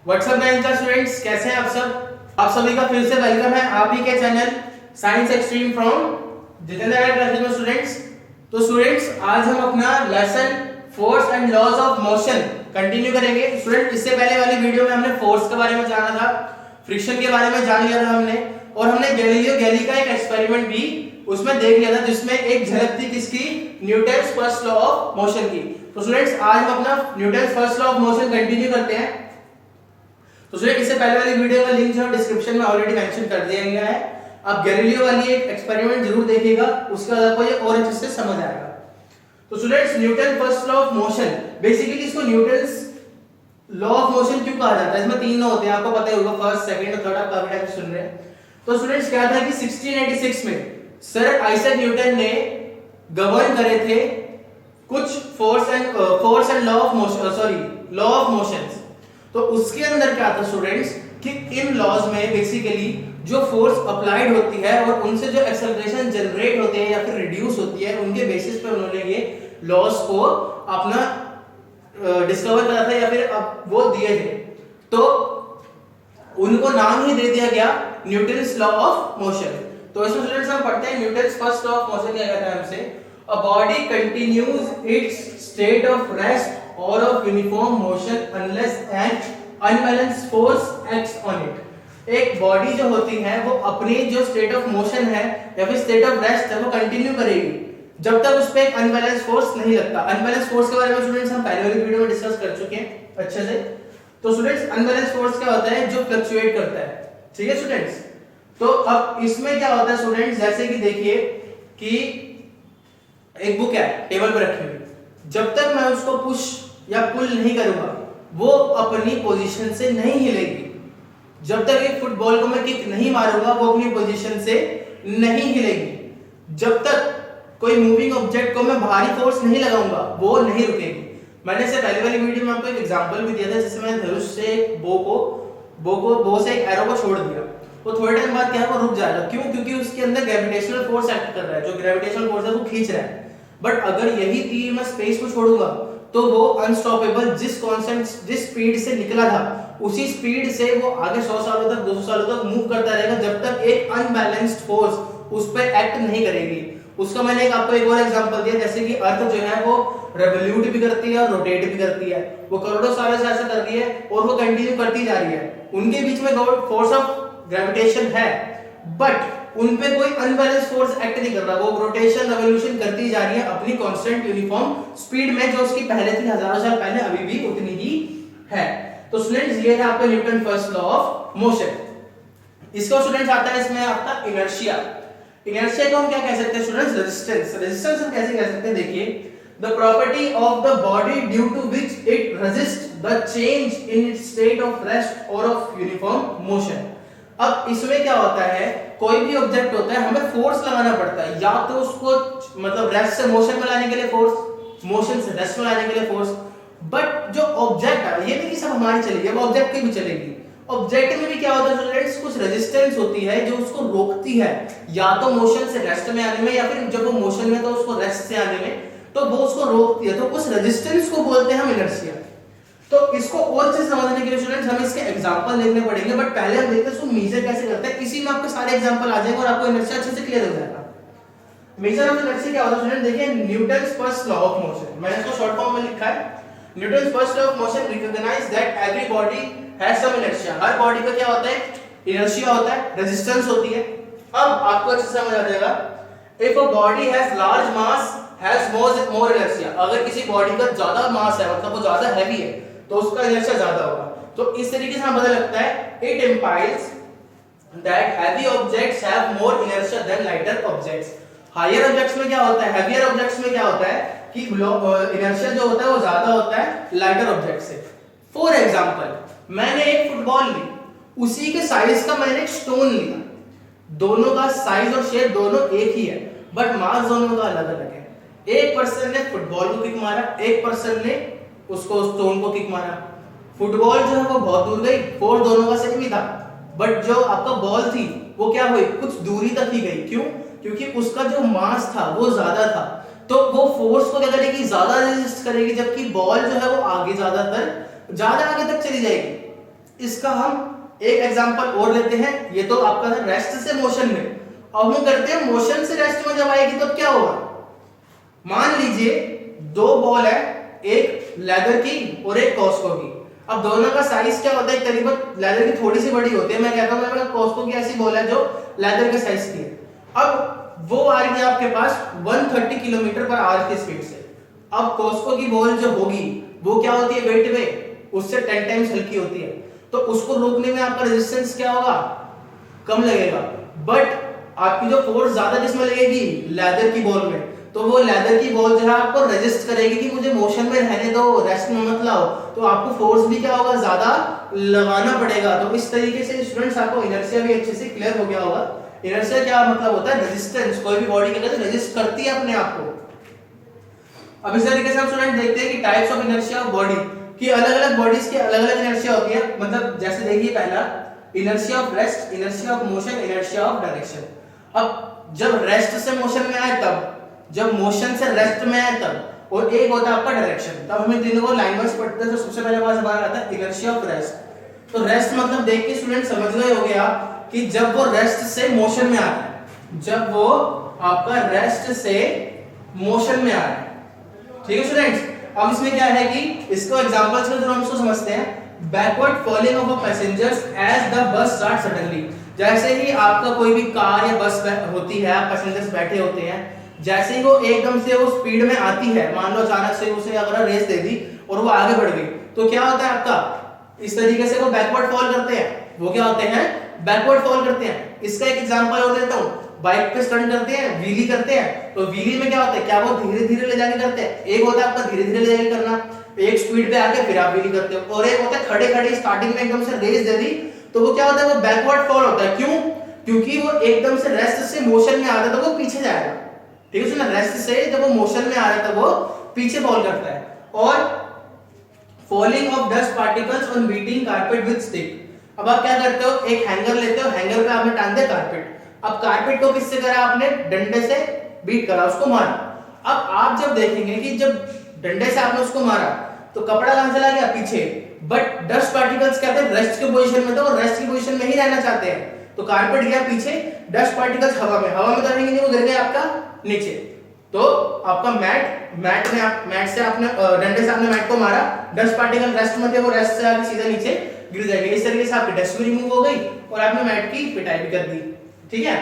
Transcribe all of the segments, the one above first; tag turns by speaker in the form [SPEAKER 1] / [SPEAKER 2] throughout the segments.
[SPEAKER 1] WhatsApp nine का students, कैसे हैं आप सब। आप सभी का फिर से वेलकम है आप ही के channel science extreme from Jitendra classes में स्टूडेंट्स। तो स्टूडेंट्स, आज हम अपना lesson force and laws of motion continue करेंगे। स्टूडेंट, इससे पहले वाली वीडियो में हमने फोर्स के बारे में जाना था, फ्रिक्शन के बारे में जान लिया था हमने, और हमने गैलीलियो गैली का एक एक्सपेरिमेंट भी उसमें देख लिया था, जिसमें एक झलक थी किसकी, Newton's first law of motion की। तो स्टूडेंट्स, आज हम अपना Newton's first law of motion continue करते हैं। तो स्टूडेंट, इससे पहले वाली वीडियो का लिंक जो डिस्क्रिप्शन में ऑलरेडी मेंशन कर दिया गया है। आप गैलीलियो वाली एक एक्सपेरिमेंट जरूर देखिएगा, उसके बाद आपको ये और अच्छे से समझ आएगा। तो students, Newton first law of motion, basically इसको न्यूटन्स लॉ ऑफ मोशन क्यों कहा जाता है? इसमें तीन लॉ होते हैं, आपको पता ही होगा, फर्स्ट, सेकंड और थर्ड। आप काफी टाइम सुन रहे हैं। तो स्टूडेंट्स, क्या था कि 1686 में सर आइजैक न्यूटन ने गवर्न करे थे कुछ force and law of motion, law of motions. तो उसके अंदर क्या था स्टूडेंट्स कि इन लॉज में बेसिकली जो फोर्स अप्लाइड होती है और उनसे जो एक्सेलरेशन जनरेट होते हैं या फिर रिड्यूस होती है, उनके बेसिस पे उन्होंने ये लॉज को अपना डिस्कवर करा था या फिर वो दिए थे। तो उनको नाम ही दे दिया गया न्यूटन्स लॉ ऑफ मोशन। तो इसमें स्टूडेंट्स हम पढ़ते हैं Newton's first law of motion क्या कहता है हमसे, a body continues its state of rest और of uniform motion unless an unbalanced force acts on it. एक बॉडी जो होती है वो अपनी जो स्टेट ऑफ मोशन है या फिर स्टेट ऑफ रेस्ट है वो कंटिन्यू करेगी जब तक उस पे एक अनबैलेंस्ड फोर्स नहीं लगता। अनबैलेंस्ड फोर्स के बारे में स्टूडेंट्स हम पहले वाली वीडियो में डिस्कस कर चुके हैं अच्छे से। तो स्टूडेंट्स, अनबैलेंस्ड फोर्स क्या होता है? जो फ्लक्चुएट करता है, ठीक है स्टूडेंट्स। तो अब इसमें क्या होता है स्टूडेंट्स, जैसे कि देखिए कि एक बुक है टेबल पर रखी हुई, जब तक मैं उसको पुश या पुल नहीं करूंगा वो अपनी पोजीशन से नहीं हिलेगी। जब तक एक फुटबॉल को मैं किक नहीं मारूंगा वो अपनी पोजीशन से नहीं हिलेगी। जब तक कोई मूविंग ऑब्जेक्ट को मैं भारी फोर्स नहीं लगाऊंगा वो नहीं रुकेगी। मैंने इससे पहले वाली वीडियो में आपको एक एग्जांपल भी दिया था, जिसमें मैंने धनुष से बो से एक एरो को छोड़ दिया, वो थोड़े टाइम बाद क्या है, वो रुक जाएगा। क्यों? क्योंकि उसके अंदर ग्रेविटेशनल फोर्स एक्ट कर रहा है, जो ग्रेविटेशनल फोर्स है वो खींच रहा है। बट अगर यही तीर मैं स्पेस को छोड़ूंगा तो वो अनस्टॉपेबल जिस स्पीड से निकला था उसी स्पीड से वो आगे 100 सालों तक 200 सालों तक मूव करता रहेगा, जब तक एक अनबैलेंस्ड फोर्स उस पर एक्ट नहीं करेगी। उसका मैंने आपको एक और एग्जांपल दिया, जैसे कि अर्थ जो है वो रेवोल्यूट भी करती है और रोटेट भी करती है। वो करोड़ों सालों से ऐसा कर रही है और वो कंटिन्यू करती जा रही है। उनके बीच में फोर्स ऑफ ग्रेविटेशन है, बट उन पे कोई अनबैलेंस फोर्स एक्ट नहीं कर रहा। वो रोटेशन रेवोल्यूशन करती जा रही है अपनी कांस्टेंट यूनिफॉर्म स्पीड में, जो उसकी पहले थी हजारों साल पहले, अभी भी उतनी ही है। तो स्टूडेंट्स, ये है आपका Newton first law of motion. इसको स्टूडेंट्स आता है इसमें आपका इनर्शिया। इनर्शिया को हम क्या कह सकते हैं स्टूडेंट्स? रेजिस्टेंस। रेजिस्टेंस हम कैसे कह सकते हैं? देखिए, the property of the body due to which it resist the change in its state of rest और ऑफ यूनिफॉर्म मोशन। अब इसमें क्या होता है, कोई भी ऑब्जेक्ट होता है हमें फोर्स लगाना पड़ता है, या तो उसको मतलब रेस्ट से मोशन में लाने के लिए फोर्स, मोशन से रेस्ट में लाने के लिए फोर्स। बट जो ऑब्जेक्ट है, ये नहीं कि सब हमारी चलेगी, वो ऑब्जेक्ट की भी चलेगी। ऑब्जेक्ट में भी क्या होता है स्टूडेंट्स, कुछ रेजिस्टेंस होती है जो उसको रोकती है, या तो मोशन से रेस्ट में आने में, या फिर जब वो मोशन में तो उसको रेस्ट से आने में, तो वो उसको रोकती है। तो उस रेजिस्टेंस को बोलते हैं हम इनर्शिया। तो इसको और अच्छे से समझने के लिए स्टूडेंट्स हमें इसके एग्जांपल देखने पड़ेंगे, बट पहले हम देखते हैं इसको मेजर कैसे करते हैं। इसी में आपके सारे एग्जांपल आ जाएंगे और आपको इनर्शिया अच्छे से क्लियर हो जाएगा। मेजर ऑफ इनर्शिया क्या होता है स्टूडेंट? देखिए, Newton's first law of motion, मैंने इसको शॉर्ट फॉर्म में लिखा है। Newton's first law of motion recognize that every body has some inertia. हर बॉडी का क्या होता है? इनर्शिया होता है, रेजिस्टेंस होती है। अब आपको अच्छे से समझ आ जाएगा, if a body has large mass has more inertia. अगर किसी बॉडी का ज्यादा मास है, मतलब वो ज्यादा हैवी है, तो उसका इनर्शिया ज्यादा होगा। तो इस तरीके से हमें पता लगता है, it implies that heavy objects have more inertia than lighter objects. Higher objects में क्या होता है, हैवियर ऑब्जेक्ट्स में क्या होता है कि इनर्शिया जो होता है वो ज्यादा होता है लाइटर ऑब्जेक्ट से। फॉर एग्जांपल, मैंने एक फुटबॉल ली, उसी के साइज का मैंने एक स्टोन लिया, दोनों का साइज और शेप दोनों एक ही है, बट मास दोनों का अलग अलग है। एक पर्सन ने फुटबॉल को किक मारा, एक पर्सन ने उसको स्टोन को किक मारा। फुटबॉल जो है वो बहुत दूर गई, फोर्स दोनों का सेम ही था, बट जो आपका बॉल थी वो क्या हुई, कुछ दूरी तक ही गई। क्यों? क्योंकि उसका जो मास था वो ज्यादा था, तो वो फोर्स को क्या करेगी, ज्यादा रेजिस्ट करेगी, जबकि बॉल जो है वो आगे ज्यादा आगे तक चली जाएगी। इसका हम एक एग्जांपल और लेते हैं। ये तो आपका था रेस्ट से मोशन में। अब हम करते हैं मोशन से रेस्ट में जब आएगी तो क्या होगा। मान लीजिए दो बॉल है, एक लेदर की और एक कॉस्को की। अब दोनों का साइज क्या होता है, करीबन लेदर की थोड़ी सी बड़ी होती है। मैं कहता हूं मेरे कॉस्को की ऐसी बॉल है जो लेदर के साइज की है। अब वो आ रही है आपके पास 130 किलोमीटर पर आवर की स्पीड से। अब कॉस्को की बॉल जो होगी वो क्या होती है, वेट में उससे 10 टाइम्स हल्की होती है, तो उसको रोकने में आपका रेजिस्टेंस क्या होगा, कम लगेगा। बट आपकी जो फोर्स ज्यादा किसमें लगेगी, लेदर की बॉल में। तो वो लेदर की बॉल जो है आपको रेजिस्ट करेगी कि मुझे मोशन में रहने दो, रेस्ट में मत लाओ। तो आपको फोर्स भी क्या होगा, ज्यादा लगाना पड़ेगा। तो इस तरीके से स्टूडेंट्स आपको इनर्शिया भी अच्छे से क्लियर हो गया होगा। इनर्शिया क्या मतलब होता है, रेजिस्टेंस। कोई भी बॉडी क्या करती है, रेजिस्ट करती है अपने आप को। अब इस तरीके से हम स्टूडेंट देखते हैं कि types of inertia of body की अलग अलग बॉडीज की अलग अलग इनर्शिया होती है। मतलब जैसे देखिए पहला inertia of rest, inertia of motion, inertia of direction. अब जब रेस्ट से मोशन में आए तब, जब मोशन से रेस्ट में आए तब, और एक होता है आपका डायरेक्शन। तब हमें तीनों को लाइन वाइज पढ़ते हैं। तो सबसे पहले हमारे सवाल आता है इनर्शिया ऑफ रेस्ट। तो रेस्ट मतलब देख के स्टूडेंट समझ गए हो गया कि जब वो रेस्ट से मोशन में आता है, जब वो आपका रेस्ट से मोशन में आ रहा है। ठीक है स्टूडेंट्स। अब इसमें क्या है कि इसको एग्जांपल्स में हम इसको समझते हैं। Backward falling of a passengers as the bus start suddenly. जैसे ही आपका कोई भी कार या बस होती है, आप पैसेंजर्स बैठे होते हैं, जैसे ही वो एकदम से वो स्पीड में आती है, मान लो अचानक से उसे अगर रेस दे दी और वो आगे बढ़ गई, तो क्या होता है आपका, इस तरीके से वो बैकवर्ड फॉल करते हैं। वो क्या होते हैं, बैकवर्ड फॉल करते हैं। इसका एक एग्जांपल और देता हूं। बाइक पे स्टंट करते हैं, व्हीली करते हैं, तो व्हीली में क्या होता है, क्या वो धीरे धीरे ले जाके करते हैं। एक होता है आपका धीरे धीरे ले जाके करना, एक स्पीड पे आके फिर आप व्हीली करते हो, और एक होता है खड़े खड़े स्टार्टिंग में एकदम से रेस दे दी, तो वो क्या होता है, वो बैकवर्ड फॉल होता है। क्यों, क्योंकि वो एकदम से रेस्ट से मोशन में आता है तो वो पीछे जाएगा। ठीक है ना, रेस्ट से जब वो मोशन में आ रहा है तो वो पीछे फॉल करता है। और falling of dust particles on beating carpet with stick. अब आप क्या करते हो, एक हैंगर लेते हो, हैंगर पे आपने टांग दिया कारपेट। अब कारपेट को किससे करा आपने, डंडे से बीट करा, उसको मारा। अब आप जब देखेंगे कि जब डंडे से आपने उसको मारा तो कपड़ा कहां चला गया, पीछे। बट डस्ट पार्टिकल्स क्या थे, रेस्ट के पोजीशन में थे, और रेस्ट की पोजीशन में ही रहना चाहते हैं। तो कारपेट गया पीछे, डस्ट पार्टिकल्स हवा में तो रहेंगे नहीं, वो गिर गए आपका नीचे। तो आपका मैट से आपने डंडे से आपने मैट को मारा, डस्ट पार्टिकल रेस्ट में थे, वो रेस्ट से आके सीधा नीचे गिर जाएंगे। इस तरीके से आपकी डस्ट भी रिमूव हो गई और आपने मैट की पिटाई भी कर दी। ठीक है।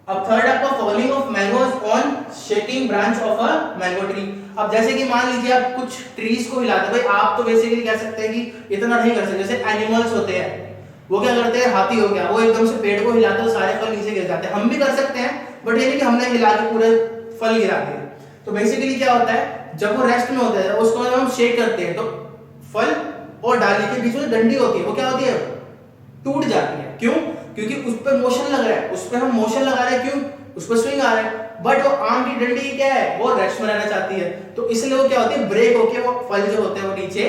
[SPEAKER 1] अब थर्ड आपका falling of mangoes on shaking branch of a mango tree. अब जैसे कि मान लीजिए आप कुछ ट्रीज को हिलाते हैं, भाई आप तो बेसिकली कह सकते हैं कि इतना नहीं कर सकते। जैसे एनिमल्स होते हैं, वो क्या करते हैं, हाथी हो गया, वो एकदम से पेड़ को हिलाते हैं, सारे फल नीचे गिर जाते हैं। हम भी कर सकते हैं, बट ये नहीं कि हमने हिला के पूरे फल गिरा दिए। तो बेसिकली क्या होता है, जब वो रेस्ट में होता है उसको जब हम शेक करते हैं तो फल और डाली के बीच में डंडी होती है, वो क्या होती है, टूट जाती है। क्यों, क्योंकि उस पर मोशन लग रहा है, उस पर हम मोशन लगा रहे हैं, क्यों, उस पर स्विंग आ रहा है। बट वो आम की डंडी क्या है, वो रेस्ट में रहना चाहती है, तो इसलिए वो क्या होती है, ब्रेक होके वो फल जो होते हैं वो नीचे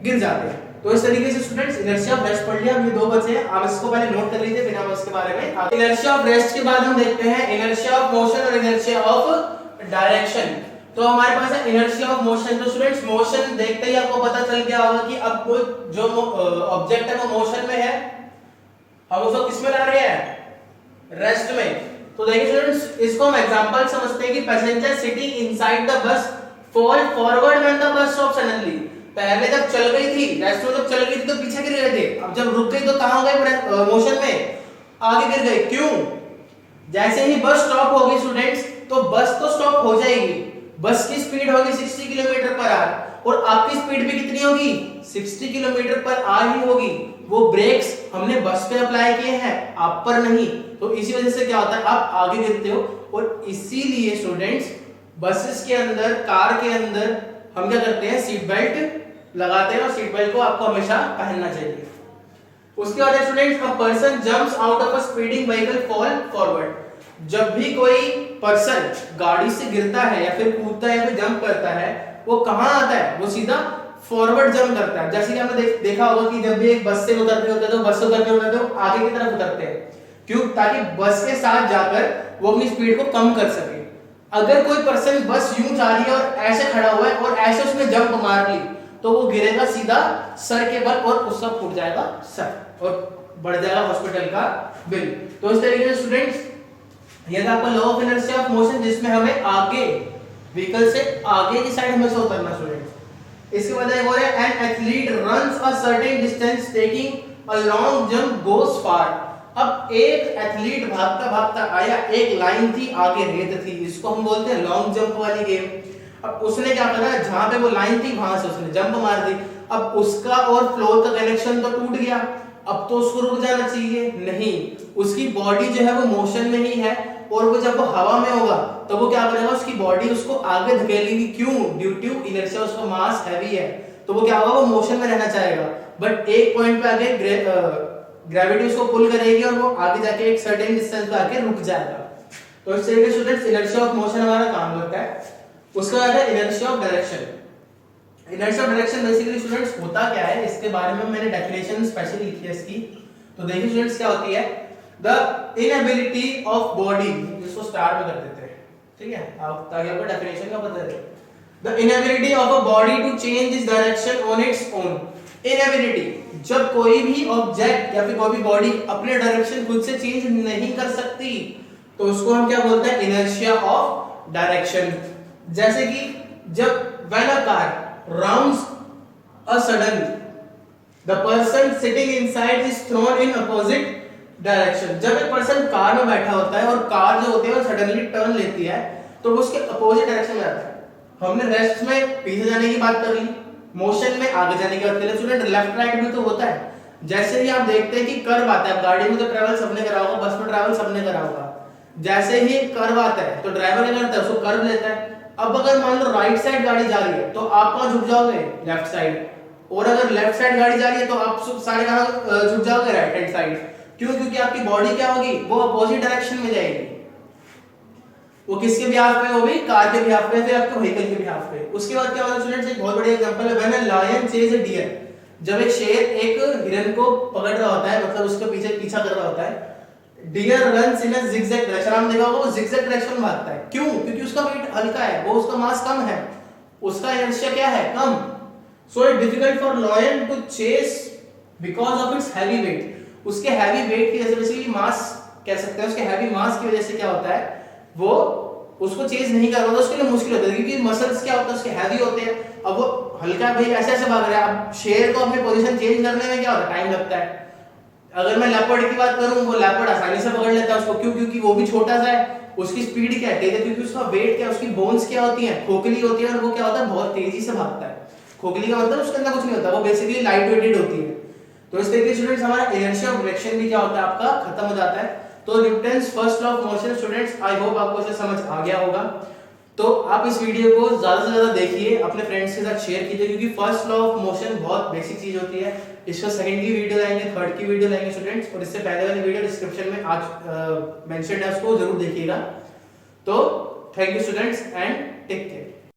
[SPEAKER 1] गिर जाते हैं। तो इस तरीके से स्टूडेंट्स इनर्शिया ऑफ रेस्ट पढ़ लिया। अब ये दो बचे हैं, आप इसको पहले नोट कर लीजिए, फिर हम इसके बारे में। इनर्शिया ऑफ रेस्ट के बाद हम देखते हैं इनर्शिया ऑफ मोशन और इनर्शिया ऑफ डायरेक्शन। तो हमारे पास है इनर्शिया ऑफ मोशन। तो स्टूडेंट्स मोशन देखते ही आपको पता चल गया होगा कि अब कोई जो ऑब्जेक्ट है वो मोशन में है, हम उसको किस में ला रहे हैं, रेस्ट में। तो देखिए स्टूडेंट्स, इसको हम एग्जांपल समझते हैं कि passenger sitting inside the bus fall forward when the bus stop suddenly. पहले जब चल गई थी, रेस्ट में जब चल गई थी तो पीछे गिर गए थे, अब जब रुक गई तो कहां गए, मोशन में आगे गिर गए। क्यों, जैसे ही बस स्टॉप होगी स्टूडेंट्स, तो बस तो स्टॉप हो जाएगी, बस की स्पीड होगी 60 किलोमीटर पर आवर और आपकी स्पीड भी कितनी होगी, 60 किलोमीटर पर आवर ही होगी। वो ब्रेक्स हमने बस पे अप्लाई किए हैं, आप पर नहीं। तो इसी वजह से क्या होता है, आप आगे गिरते हो। और इसीलिए स्टूडेंट्स बसेस के अंदर, कार के अंदर हम क्या करते हैं, सीट बेल्ट लगाते हैं, और सीट बेल्ट को आपको हमेशा पहनना चाहिए। उसके बाद students, a person jumps out of a speeding vehicle fall forward. जब भी कोई पर्सन गाड़ी से गिरता है या फिर कूदता है या फिर जंप करता है, वो कहां आता है, वो सीधा फॉरवर्ड जंप करता है। जैसे कि आपने देखा होगा कि जब भी एक बस से उतरते होते हैं तो बस से उतरते होते हैं तो आगे की तरफ उतरते हैं। क्यों, ताकि बस के साथ जाकर वो अपनी स्पीड को कम कर सके। अगर कोई पर्सन बस यूं जा रही है और ऐसे खड़ा हुआ है और ऐसे उसने जंप मार ली, तो वो गिरेगा सीधा सर के बल और उसका फूट जाएगा सर और बढ़ जाएगा हॉस्पिटल का बिल। तो इस तरीके से स्टूडेंट्स ये था आपका law of inertia of motion, जिसमें हमें आगे व्हीकल से आगे की साइड हमेशा उतरना स्टूडेंट्स। इसके बाद एक और है an athlete runs a certain distance taking a long jump goes far. अब एक एथलीट भागता भागता आया, एक लाइन थी आगे रेत थी, इसको हम बोलते हैं लॉन्ग जंप वाली गेम। अब उसने क्या करा, जहां पे वो लाइन थी वहां से उसने जंप मार दी। अब उसका और फ्लोर का कनेक्शन तो टूट गया, अब तो उसको रुक जाना चाहिए, नहीं, उसकी बॉडी जो है वो मोशन में ही है और वो जब वो हवा में होगा तो वो क्या करेगा, उसकी बॉडी उसको आगे धकेलेगी। क्यों? ड्यू टू इनर्शिया, उसका मास हैवी है तो वो क्या होगा, वो मोशन में रहना चाहेगा। बट एक पॉइंट पे आके ग्रेविटी उसको पुल करेगी और वो आगे जाके एक सर्टेन डिस्टेंस पे आके रुक जाएगा। तो इस तरीके से स्टूडेंट्स इनर्शिया ऑफ मोशन हमारा काम करता है। उसका आता है inertia of direction. Inertia of direction basically students होता क्या है, इसके बारे में मैंने डेफिनेशन स्पेशली लिखी है इसकी। तो देखिए स्टूडेंट्स क्या होती है, द इनएबिलिटी ऑफ बॉडी, इसको स्टार में कर देते हैं, ठीक है, आप ताकि आपको डेफिनेशन का पता रहे। The inability of a body to change its direction on its own. Inability, जब कोई भी ऑब्जेक्ट या फिर कोई भी बॉडी अपने डायरेक्शन खुद से चेंज नहीं कर सकती तो उसको हम क्या बोलते हैं, इनर्शिया ऑफ डायरेक्शन। जैसे कि जब when a car rounds a sudden, the person sitting inside is thrown in opposite direction। जब एक पर्सन कार में बैठा होता है और कार जो होती है वो सडनली टर्न लेती है तो वो उसके अपोजिट डायरेक्शन में आता है। हमने रेस्ट में पीछे जाने की बात कर ली, मोशन में आगे जाने की बात कर ली। स्टूडेंट लेफ्ट राइट में तो होता है, जैसे ही आप देखते हैं कि कर्व आता है, गाड़ी में तो ट्रैवल सबने करा होगा, बस में ट्रैवल सबने करा होगा, जैसे ही कर्व आता है तो ड्राइवर क्या करता है, उसको कर्व लेता है। अब अगर मान लो राइट साइड गाड़ी जा रही है तो आप कहां झुक जाओगे, लेफ्ट साइड, और अगर लेफ्ट साइड गाड़ी जा रही है तो आप सारे कहां झुक जाओगे, राइट हैंड साइड। क्यों? क्योंकि आपकी बॉडी क्या होगी, वो अपोजिट डायरेक्शन में जाएगी। वो किसके बिहाफ पे, वो भी कार के बिहाफ पे, फिर आपके व्हीकल के बिहाफ पे। उसके बाद क्या होता है स्टूडेंट्स, एक बहुत बढ़िया एग्जांपल है, when a lion chase a deer. जब एक शेर एक हिरन को पकड़ रहा होता है, मतलब उसके पीछे पीछा कर रहा होता है, deer runs in a zigzag direction. आपने देखा होगा वो जिगजैग डायरेक्शन में भागता है। क्यों? क्योंकि उसका वेट हल्का है, वो उसका मास कम है, उसका इनर्शिया क्या है, कम। So it difficult for lion to chase because of its heavy weight. उसके हैवी वेट की वजह से, बेसिकली मास कह सकते हैं, उसके हैवी मास की वजह से क्या होता है, वो उसको चेज नहीं कर पाता, उसके लिए मुश्किल होता है क्योंकि मसल्स क्या होता है उसके हैवी होते हैं। अब वो हल्का भाई ऐसे ऐसे भाग रहा है, अब शेर को अपनी पोजीशन चेंज करने में क्या होता है, टाइम लगता है। अगर मैं लेपर्ड की बात करूं, वो लेपर्ड आसानी से पकड़ लेता है उसको। क्यों? क्योंकि वो भी छोटा सा है, उसकी स्पीड क्या है, तेज है, क्योंकि उसका वेट क्या है, उसकी बोन्स क्या होती हैं, खोखली होती है, और वो क्या होता है, बहुत तेजी से भागता है। खोखली का मतलब उसके अंदर कुछ नहीं होता, वो बेसिकली लाइट वेटेड होती है। तो इस तरीके से स्टूडेंट्स हमारा इनर्शिया ऑफ डायरेक्शन भी क्या होता है, आपका खत्म हो जाता है। तो Newton's first law of motion students, I hope आपको इसे समझ आ गया होगा। तो आप इस वीडियो को ज्यादा से ज्यादा देखिए, अपने फ्रेंड्स के साथ शेयर कीजिए, क्योंकि फर्स्ट लॉ ऑफ मोशन बहुत बेसिक चीज होती है। इसका सेकंड की वीडियो लाएंगे, थर्ड की वीडियो लाएंगे स्टूडेंट्स, और इससे पहले वाली वीडियो डिस्क्रिप्शन में आज मेंशन है, उसको जरूर देखिएगा। तो thank you students and take care.